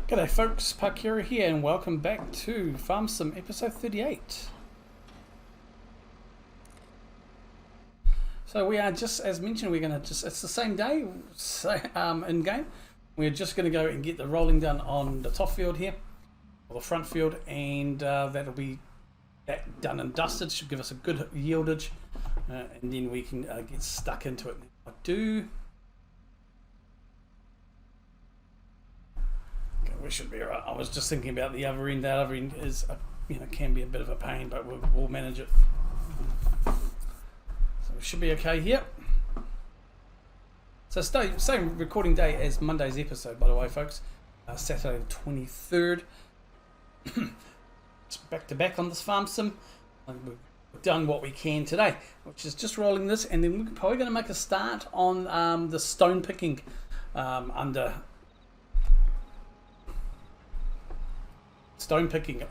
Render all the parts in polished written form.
G'day folks, Parkera here and welcome back to Farm Sim episode 38. So we are just, as mentioned, we're going to it's the same day in game. We're just going to go and get the rolling done on the top field here, or the front field, and that'll be that done and dusted. Should give us a good yieldage, and then we can get stuck into it. We should be alright. I was just thinking about the other end. That other end is, can be a bit of a pain, but we'll manage it. So we should be okay here. So same recording day as Monday's episode, by the way, folks. Saturday the 23rd. It's back to back on this farm sim. We've done what we can today, which is just rolling this, and then we're probably going to make a start on the stone picking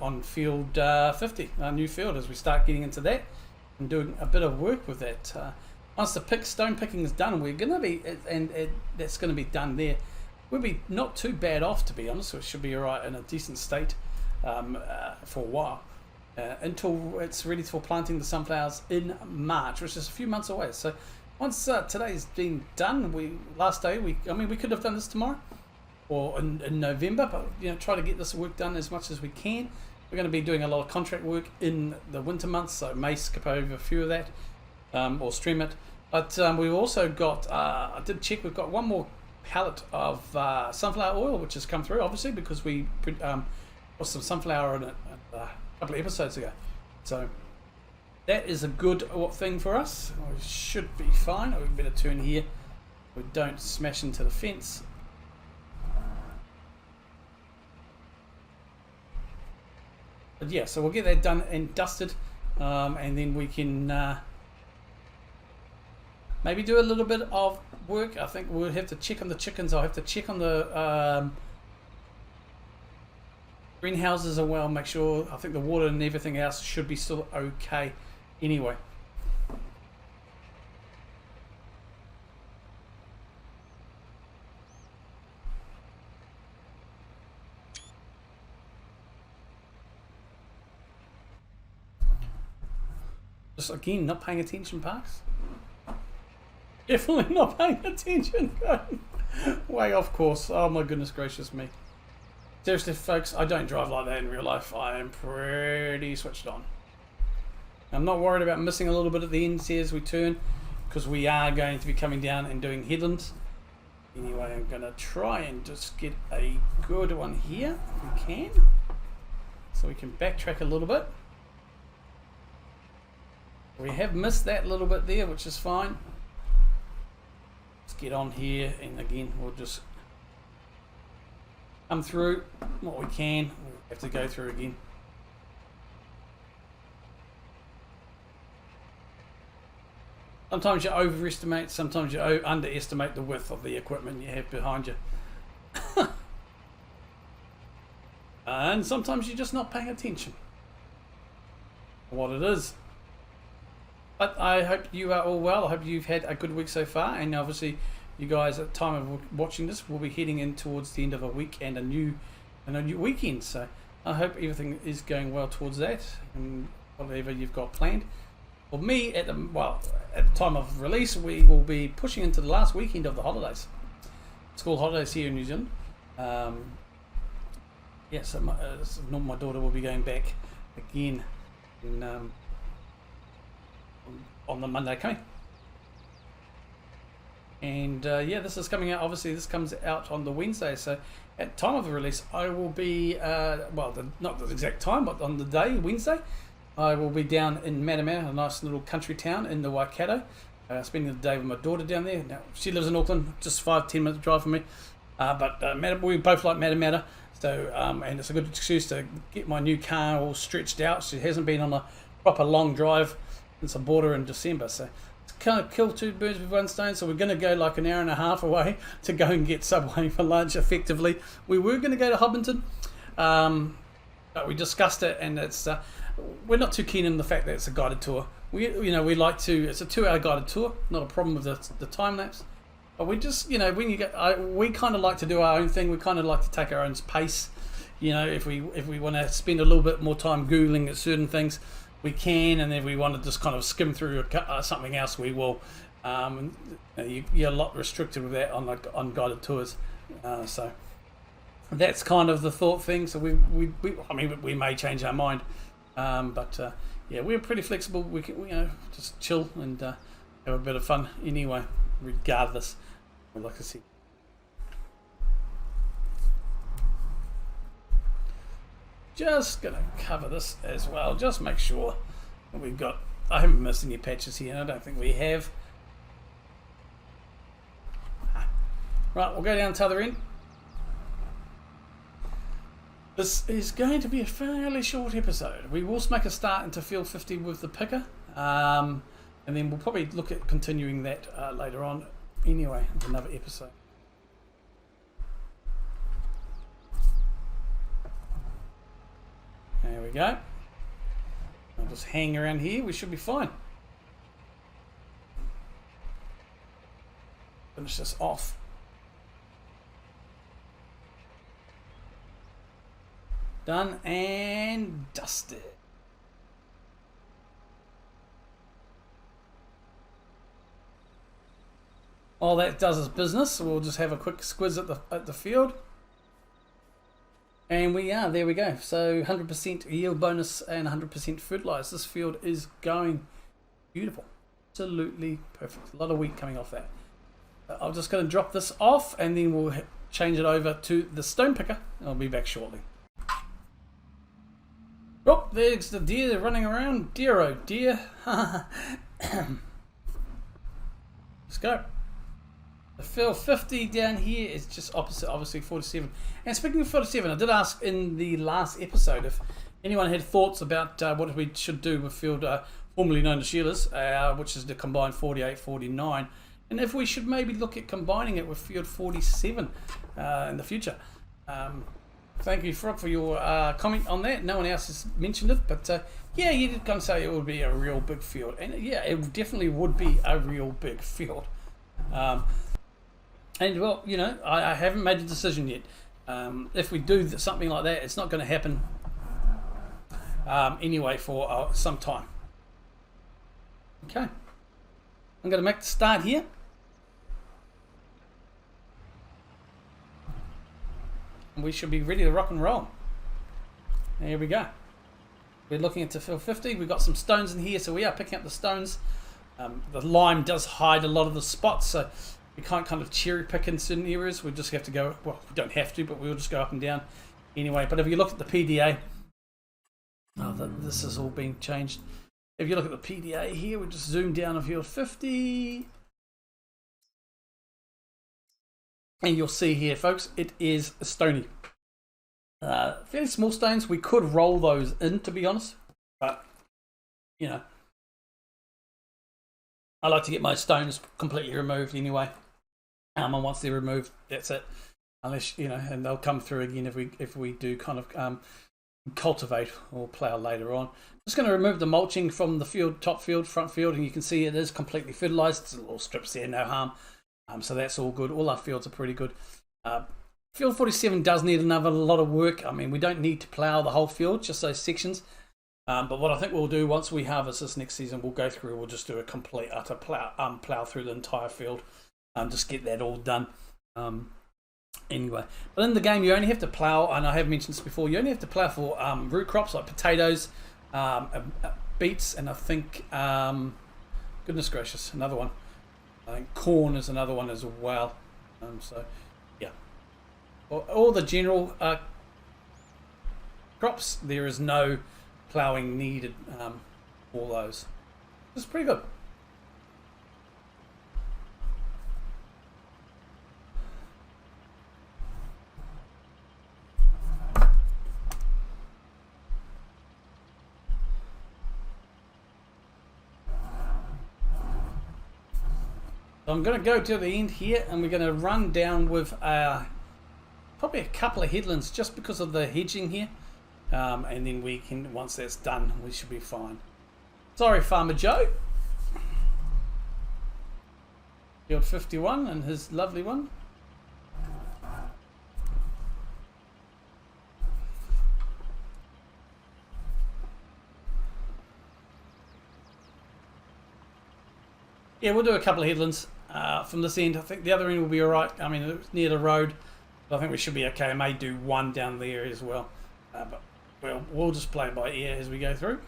on field 50, our new field, as we start getting into that and doing a bit of work with that. Once the stone picking is done, we're going to be, and that's going to be done there, we'll be not too bad off, to be honest. So it should be alright, in a decent state for a while, until it's ready for planting the sunflowers in March, which is a few months away. So once today's been done, we could have done this tomorrow or in November, but try to get this work done as much as we can. We're going to be doing a lot of contract work in the winter months, so may skip over a few of that or stream it. But we've also got, I did check, we've got one more pallet of sunflower oil which has come through, obviously, because we put some sunflower in it a couple of episodes ago. So that is a good thing for us. We should be fine. We better turn here, we don't smash into the fence. But yeah, so we'll get that done and dusted, and then we can maybe do a little bit of work. I think we'll have to check on the chickens. I'll have to check on the greenhouses as well, make sure. I think the water and everything else should be still okay anyway. Just again, not paying attention, Parks. Definitely not paying attention. Way off course. Oh my goodness gracious me. Seriously, folks, I don't drive like that in real life. I am pretty switched on. I'm not worried about missing a little bit at the end here as we turn, because we are going to be coming down and doing headlands. Anyway, I'm going to try and just get a good one here, if we can. So we can backtrack a little bit. We have missed that little bit there, which is fine. Let's get on here, and again, we'll just come through what we can. We'll have to go through again. Sometimes you overestimate, sometimes you underestimate the width of the equipment you have behind you. And sometimes you're just not paying attention to what it is. But I hope you are all well. I hope you've had a good week so far, and obviously you guys at the time of watching this will be heading in towards the end of a week and a new weekend. So I hope everything is going well towards that and whatever you've got planned. For me, at the time of release, we will be pushing into the last weekend of the holidays, school holidays here in New Zealand. So my daughter will be going back again in, on the Monday coming, and this is coming out. Obviously, this comes out on the Wednesday. So, at time of the release, I will be not the exact time, but on the day Wednesday, I will be down in Matamata, a nice little country town in the Waikato, spending the day with my daughter down there. Now, she lives in Auckland, just 5-10 minute drive from me, but we both like Matamata, so and it's a good excuse to get my new car all stretched out. She hasn't been on a proper long drive since I bought her in December, so it's kind of kill two birds with one stone. So we're going to go like an hour and a half away to go and get Subway for lunch. Effectively, we were going to go to Hobbiton, but we discussed it, and it's we're not too keen on the fact that it's a guided tour. We like to. It's a 2-hour guided tour, not a problem with the time lapse. But we just, you know, when you get, we kind of like to do our own thing. We kind of like to take our own pace. You know, if we want to spend a little bit more time Googling at certain things, we can. And if we want to just kind of skim through something else, we will. You're a lot restricted with that on like on guided tours. So that's kind of the thought thing. So I mean, we may change our mind. But yeah, we're pretty flexible. We can, you know, just chill and have a bit of fun anyway, regardless. Like I said. Just gonna cover this as well. Just make sure that we've got. I haven't missed any patches here. I don't think we have. Right, we'll go down to the other end. This is going to be a fairly short episode. We will make a start into field 50 with the picker, and then we'll probably look at continuing that later on anyway, in another episode. There we go. I'll just hang around here. We should be fine. Finish this off. Done and dusted. All that does is business. So we'll just have a quick squiz at the field. And there we go. So 100% yield bonus and 100% fertilize. This field is going beautiful. Absolutely perfect. A lot of wheat coming off that. I'm just going to drop this off and then we'll change it over to the stone picker. I'll be back shortly. Oh, there's the deer running around. Deer, oh dear. Let's go. The field 50 down here is just opposite, obviously, 47. And speaking of 47, I did ask in the last episode if anyone had thoughts about what we should do with field formerly known as Sheila's, which is the combined 48-49, and if we should maybe look at combining it with field 47 in the future. Thank you, Frog, for your comment on that. No one else has mentioned it, but yeah, you did come say it would be a real big field. And yeah, it definitely would be a real big field. And well, you know, I haven't made a decision yet. If we do something like that, it's not going to happen anyway for some time. Okay. I'm going to make the start here. We should be ready to rock and roll. Here we go. We're looking into field 50. We've got some stones in here, so we are picking up the stones. The lime does hide a lot of the spots, so we can't kind of cherry pick in certain areas. We just have to go, well, we don't have to, but we'll just go up and down anyway. But if you look at the PDA, this is all being changed. If you look at the PDA here, we just zoom down on field 50. And you'll see here, folks, it is a stony. Fairly small stones. We could roll those in, to be honest. But, you know, I like to get my stones completely removed anyway. And once they're removed, that's it. Unless, you know, and they'll come through again if we do kind of cultivate or plough later on. Just going to remove the mulching from the field, top field, front field, and you can see it is completely fertilized. It's a little strips there, no harm. So that's all good. All our fields are pretty good. Field 47 does need a lot of work. I mean, we don't need to plough the whole field, just those sections. But what I think we'll do once we harvest this next season, we'll go through. We'll just do a complete utter plough through the entire field. Just get that all done. Anyway, but in the game, you only have to plough, and I have mentioned this before. You only have to plough for root crops like potatoes, beets, and I think goodness gracious, another one. I think corn is another one as well. So, yeah. All the general crops, there is no ploughing needed for those. It's pretty good. So I'm going to go to the end here and we're going to run down with probably a couple of headlands just because of the hedging here. And then we can, once that's done, we should be fine. Sorry, Farmer Joe. Field 51 and his lovely one. Yeah, we'll do a couple of headlands from this end. I think the other end will be alright. I mean, it's near the road, but I think we should be okay. I may do one down there as well. But we'll just play it by ear as we go through.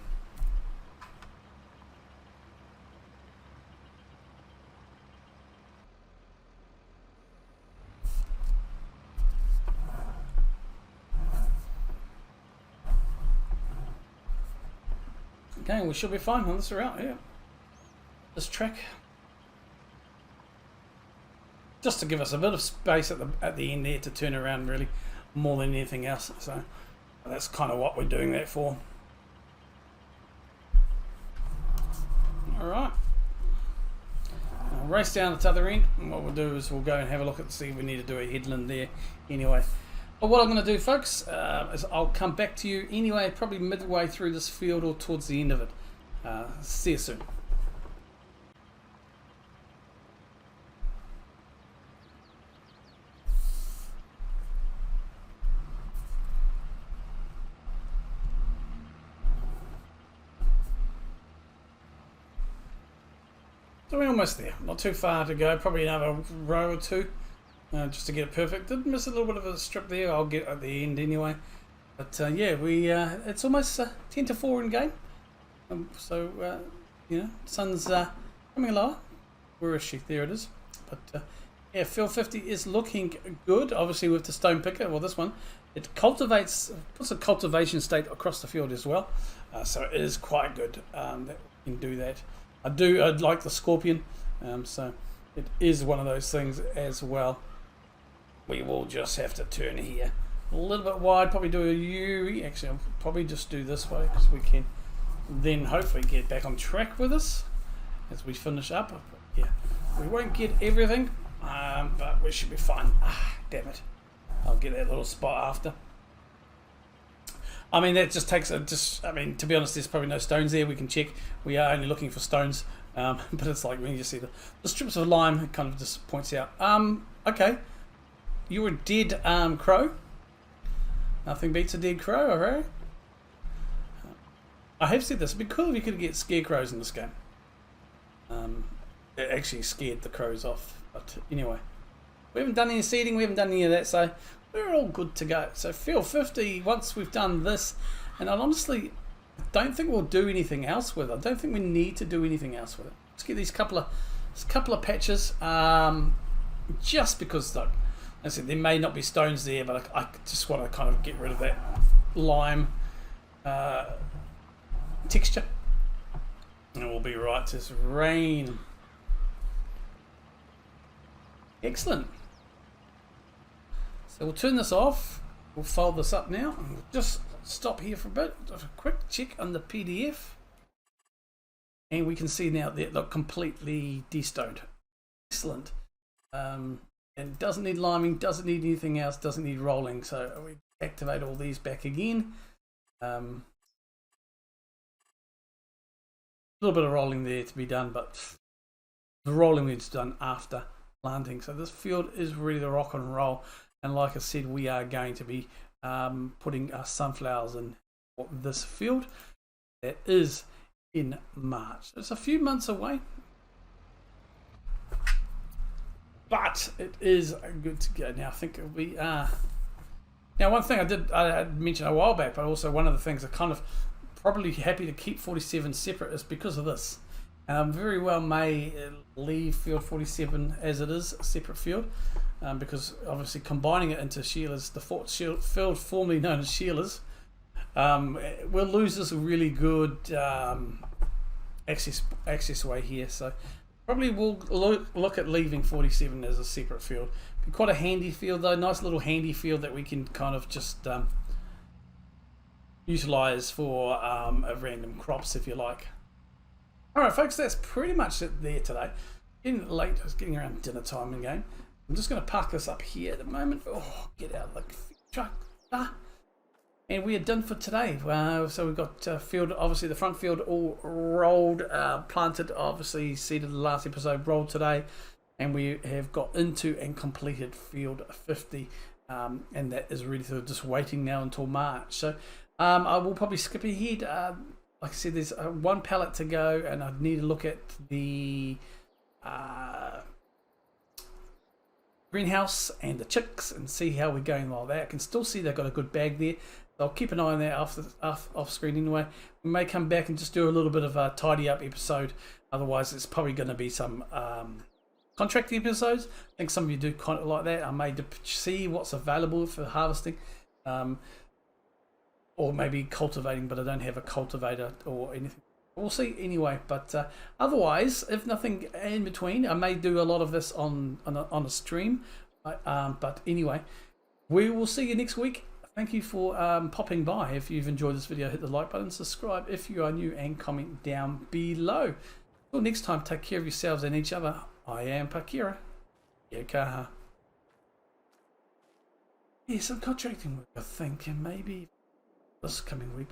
Okay, we should be fine on this route, yeah. This track. Just to give us a bit of space at the end there to turn around, really, more than anything else. So that's kind of what we're doing that for. Alright. I'll race down the other end, and what we'll do is we'll go and have a look at see if we need to do a headland there anyway. But what I'm going to do, folks, is I'll come back to you anyway, probably midway through this field or towards the end of it. See you soon. So we're almost there, not too far to go, probably another row or two just to get it perfect. Did miss a little bit of a strip there, I'll get at the end anyway. But yeah, it's almost 10 to 4 in game. So, you know, sun's coming lower. Where is she? There it is. But yeah, field 50 is looking good, obviously with the stone picker, well this one. It puts a cultivation state across the field as well. So it is quite good that we can do that. I'd like the scorpion, so it is one of those things as well. We will just have to turn here a little bit wide, probably do a U. Actually, I'll probably just do this way because we can then hopefully get back on track with us as we finish up. But yeah, we won't get everything, but we should be fine. Damn it. I'll get that little spot after. I mean, that just takes I mean, to be honest, there's probably no stones there. We can check. We are only looking for stones. But it's like when you see the strips of lime, it kind of just points out. Okay. You were a dead crow. Nothing beats a dead crow, alright? I have said this. It'd be cool if you could get scarecrows in this game. It actually scared the crows off. But anyway. We haven't done any seeding. We haven't done any of that. So we're all good to go. So field 50, once we've done this, and I honestly don't think we'll do anything else with it. I don't think we need to do anything else with it. Let's get these couple of patches, just because though, I said there may not be stones there, but I just want to kind of get rid of that lime texture, and it will be right. Just rain. Excellent. So we'll turn this off. We'll fold this up now. And we'll just stop here for a bit. Just a quick check on the PDF. And we can see now that it look completely destoned. Excellent. And it doesn't need liming, doesn't need anything else, doesn't need rolling. So we activate all these back again. A little bit of rolling there to be done, but the rolling is done after planting. So this field is ready to rock and roll. And like I said, we are going to be putting our sunflowers in this field. That is in March. It's a few months away, but it is good to go. Now I think we are. Now one thing I mentioned a while back, but also one of the things I kind of probably happy to keep 47 separate is because of this. Very well may leave field 47 as it is, a separate field, because obviously combining it into Sheila's, the field formerly known as Sheila's, we'll lose this really good access way here. So probably we'll look at leaving 47 as a separate field. Be quite a handy field though, nice little handy field that we can kind of just utilize for random crops if you like. Alright folks, that's pretty much it there today. Getting late, it's getting around dinner time again. I'm just going to park this up here at the moment. Oh, get out of the truck. And we are done for today. So we've got field, obviously the front field all rolled, planted, obviously seeded the last episode, rolled today. and we have got into and completed field 50, and that is really sort of just waiting now until March. So I will probably skip ahead. Like I said, there's one pallet to go, and I need to look at the greenhouse and the chicks and see how we're going like that. I can still see they've got a good bag there. So I'll keep an eye on that off screen anyway. We may come back and just do a little bit of a tidy up episode. Otherwise, it's probably going to be some contracting episodes. I think some of you do kind of like that. I may see what's available for harvesting, or maybe cultivating, but I don't have a cultivator or anything. We'll see anyway. But otherwise, if nothing in between, I may do a lot of this on a stream. But anyway, we will see you next week. Thank you for popping by. If you've enjoyed this video, hit the like button, subscribe if you are new, and comment down below. Until next time, take care of yourselves and each other. I am Parkera. Yakaha. Yeah, some contracting work, I think, and maybe this coming week.